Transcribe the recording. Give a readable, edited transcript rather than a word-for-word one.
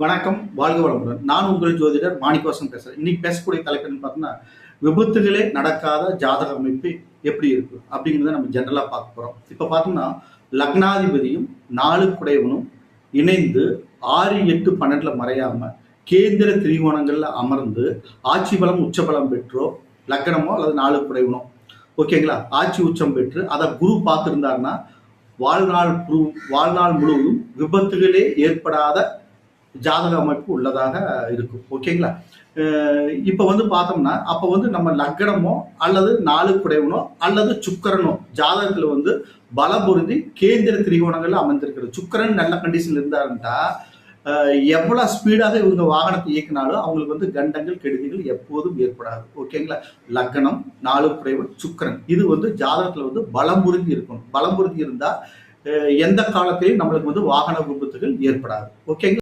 வணக்கம், வாழ்க வளமுடன். நான் உங்கள் ஜோதிடர் மாணிக்கவாசன் பேசுறேன். இன்னைக்கு பேசக்கூடிய தலைப்புன்னு பார்த்தோம்னா, விபத்துகளே நடக்காத ஜாதக அமைப்பு எப்படி இருக்கு அப்படிங்கிறத நம்ம ஜென்ரலா பார்க்க போறோம். இப்ப பார்த்தோம்னா, லக்னாதிபதியும் 4 குடையவனும் இணைந்து 6, 8, 12ல மறையாம கேந்திர திரிகோணங்கள்ல அமர்ந்து ஆட்சி பலம் உச்ச பலம் பெற்றோ லக்னமோ அல்லது 4 குடையவனோ ஓகேங்களா, ஆட்சி உச்சம் பெற்று அதை குரு பார்த்திருந்தாருன்னா வாழ்நாள் முழுவதும் விபத்துகளே ஏற்படாத ஜாதக அமைப்பு உள்ளதாக இருக்கும். ஓகேங்களா. இப்ப பார்த்தோம்னா அப்ப நம்ம லக்னமோ அல்லது 4 குடைவனோ அல்லது சுக்கரனோ ஜாதகத்துல பல பொருந்தி கேந்திர திரிகோணங்கள்ல அமைந்திருக்கிறது. சுக்கரன் நல்ல கண்டிஷன்ல இருந்தாருன்னா எவ்வளவு ஸ்பீடாக இவங்க வாகனத்தை இயக்கினாலும் அவங்களுக்கு கண்டங்கள் கெடுதிகள் எப்போதும் ஏற்படாது. ஓகேங்களா. லக்னம் 4 குடைவன் சுக்கரன் இது ஜாதகத்துல பலம் பொருந்தி இருக்கணும். பலம் பொருந்தி இருந்தா எந்த காலத்திலையும் நம்மளுக்கு வாகன விபத்துகள் ஏற்படாது. ஓகேங்களா.